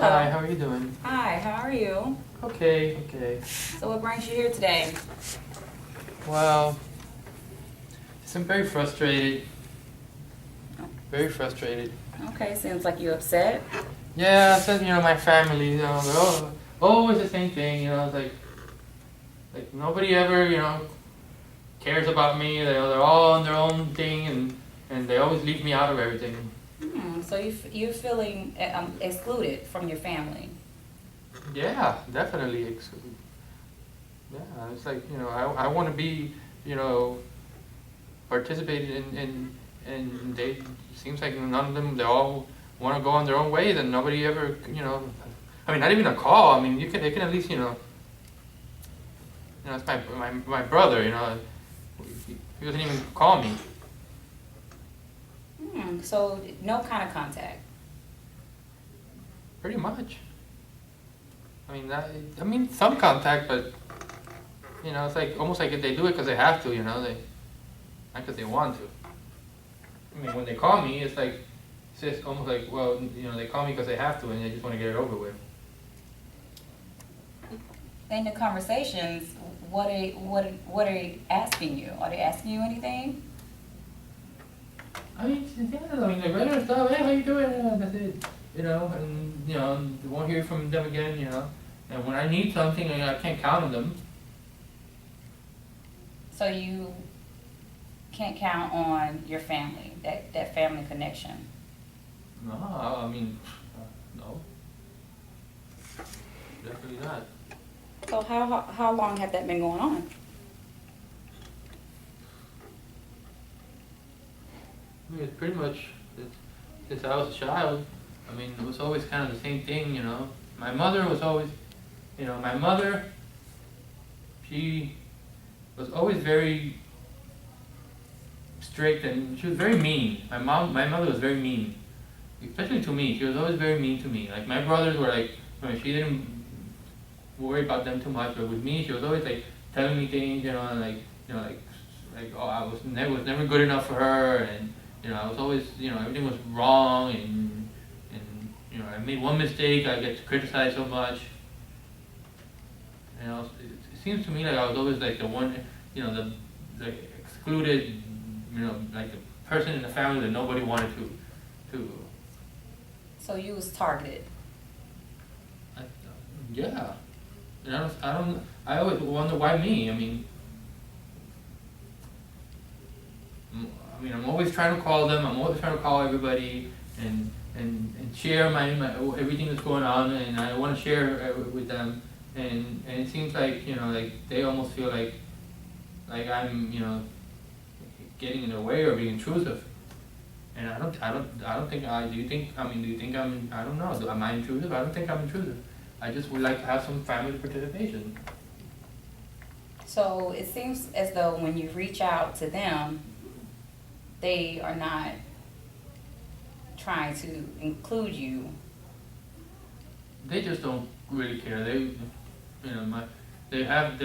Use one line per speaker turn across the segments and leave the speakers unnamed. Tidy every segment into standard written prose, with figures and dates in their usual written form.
Hi,
Hello.
how are you doing?
Hi, how are you?
Okay.
So what brings you here today?
Well, I'm very frustrated. Very frustrated.
Okay, seems like you're upset.
Yeah, I said, my family, they're all, always the same thing, it's like nobody ever, cares about me. They're all on their own thing, and they always leave me out of everything.
So you're feeling excluded from your family.
Yeah, definitely. Yeah, it's like, I want to be, you know, participated and they seems like none of them, they all want to go on their own way. Then nobody ever, I mean, not even a call. I mean, they can at least, it's my brother. He doesn't even call me.
So no kind of contact.
Pretty much. I mean some contact, but it's like almost like if they do it because they have to. They not because they want to. I mean, when they call me, it's like it's just almost like, well, they call me because they have to, and they just want to get it over with.
In the conversations, what are they asking you? Are they asking you anything?
I mean, yeah, the regular stuff. Hey, how you doing? That's it. And won't hear from them again. And when I need something, I can't count on them.
So you can't count on your family, that family connection.
No, I mean, no, definitely not.
So how long have that been going on?
I mean, it's pretty much since I was a child. I mean, it was always kind of the same thing. My mother was always, my mother, she was always very strict, and she was very mean. My mother was very mean, especially to me. She was always very mean to me. Like my brothers were like, she didn't worry about them too much, but with me, she was always like telling me things, like oh, I was never good enough for her, and I was always, everything was wrong, and I made one mistake, I get criticized so much. It seems to me like I was always like the one, the excluded, like the person in the family that nobody wanted to.
So you was targeted.
I, yeah. And I always wonder why me. I'm always trying to call them. I'm always trying to call everybody and share my everything that's going on, and I want to share with them. And it seems like like they almost feel like I'm getting in their way or being intrusive. And I don't think do you think do you think I don't know, am I intrusive? I don't think I'm intrusive. I just would like to have some family participation.
So it seems as though when you reach out to them, they are not trying to include you.
They just don't really care. They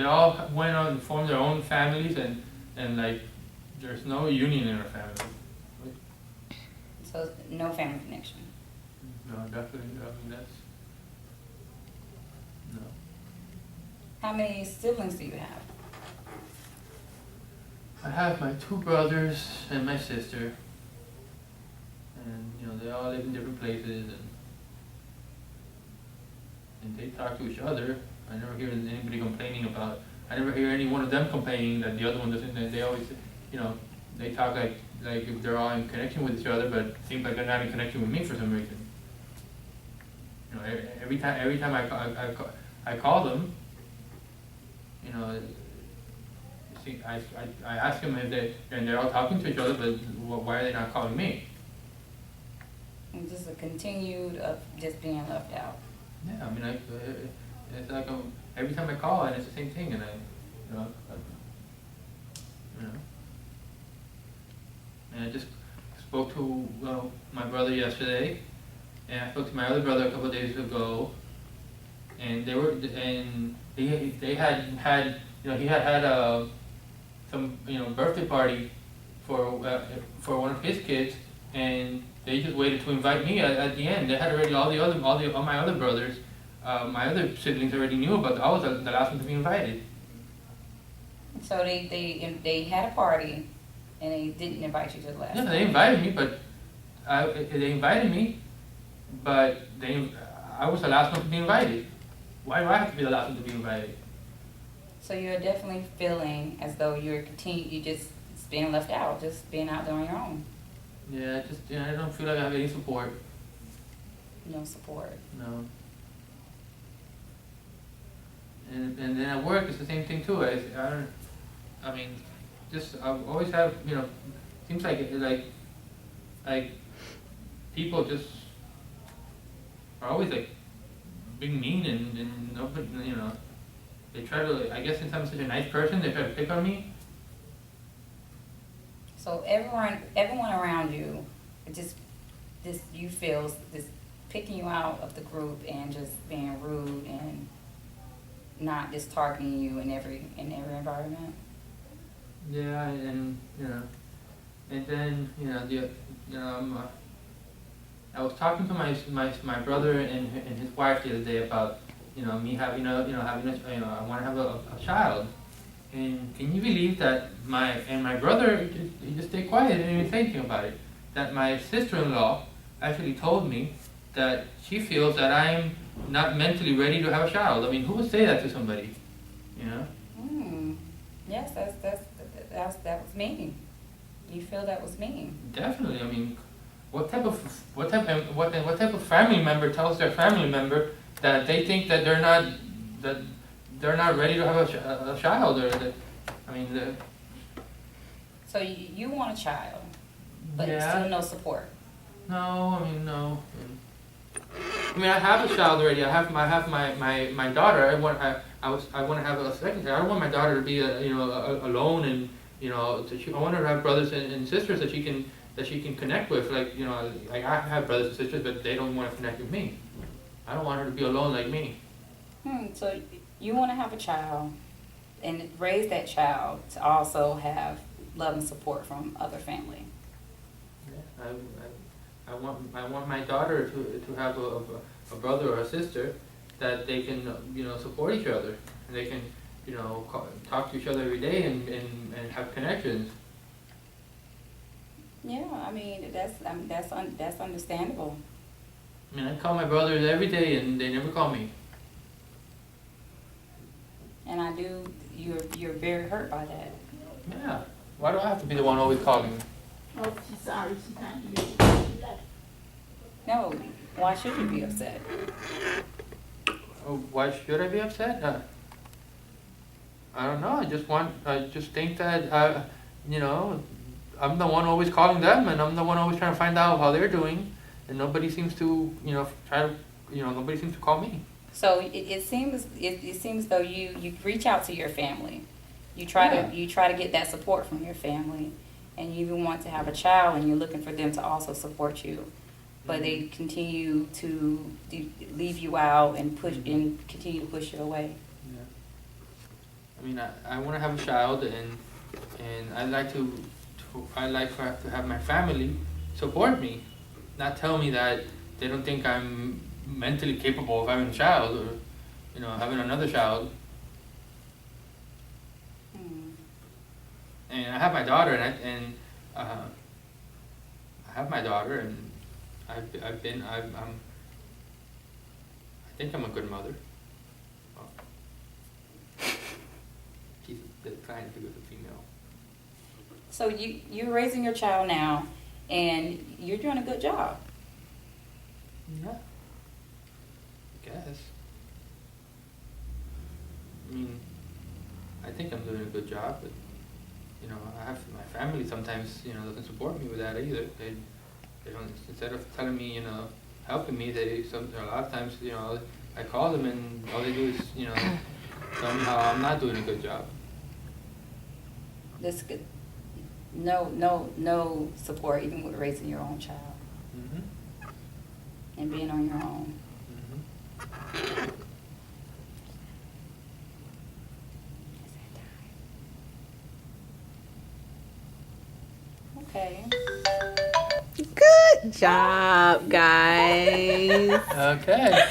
all went on and formed their own families, and like there's no union in our family.
So no family connection.
No, definitely. That's no.
How many siblings do you have?
I have my two brothers and my sister, and they all live in different places, and they talk to each other. I never hear anybody complaining about. I never hear any one of them complaining that the other one doesn't. They always, they talk like if they're all in connection with each other, but it seems like they're not in connection with me for some reason. Every time I call them, see, I ask them if they're all talking to each other, but why are they not calling me?
And just a continued of just being left out.
Yeah, it's like every time I call, and it's the same thing, and and I just spoke to my brother yesterday, and I spoke to my other brother a couple of days ago, and they had he had some birthday party for one of his kids, and they just waited to invite me at the end. They had already all my other brothers, my other siblings already knew about. I was the last one to be invited.
So they had a party, and they didn't invite you to the last.
Yeah,
one.
they invited me, but they invited me, but I was the last one to be invited. Why do I have to be the last one to be invited?
So you're definitely feeling as though you just being left out, just being out there on your own.
Yeah, I don't feel like I have any support.
No support.
No. And then at work it's the same thing too. I mean, just I always have, seems like people just are always like being mean and nobody, they try to, I guess since I'm such a nice person, they try to pick on me.
So everyone around you, you feel this picking you out of the group and just being rude and not just targeting you in every environment.
Yeah, and then I was talking to my brother and his wife the other day about me having I want to have a child. And can you believe that my brother, he just stayed quiet and didn't even say anything about it? That my sister-in-law actually told me that she feels that I'm not mentally ready to have a child. I mean, who would say that to somebody?
Yes, that was mean. You feel that was mean?
Definitely. I mean, what type of family member tells their family member that they think that they're not ready to have a child, or that,
So you want a child, but
yeah.
still no support.
No, no. I have a child already. I have my daughter. I want to have a second child. I don't want my daughter to be alone, and I want her to have brothers and sisters that she can connect with. Like I have brothers and sisters, but they don't want to connect with me. I don't want her to be alone like me.
So you want to have a child and raise that child to also have love and support from other family.
Yeah, I want my daughter to have a brother or a sister that they can support each other, and they can talk to each other every day and have connections.
Yeah, that's understandable.
I call my brothers every day and they never call me.
And you're very hurt by that.
Yeah. Why do I have to be the one always calling?
Oh, she's sorry. She can't hear you. She left.
No, why should you be upset?
Oh, why should I be upset? I don't know. I just think that I'm the one always calling them, and I'm the one always trying to find out how they're doing, and nobody seems to nobody seems to call me.
So it seems though you reach out to your family. You try to get that support from your family, and you even want to have a child, and you're looking for them to also support you, but they continue to leave you out and push and continue to push you away.
Yeah. I want to have a child, and I'd like to have my family support me, not tell me that they don't think I'm mentally capable of having a child, or having another child. And I have my daughter, and I have my daughter, and I think I'm a good mother. Oh. She's trying to be a female.
So you're raising your child now, and you're doing a good job.
Yeah. I guess. I think I'm doing a good job, but I have my family sometimes doesn't support me with that either. They don't, instead of telling me helping me, a lot of times I call them and all they do is tell me how I'm not doing a good job.
That's good. No support even with raising your own child. And being on your own. Okay.
Good. job, guys.
Okay.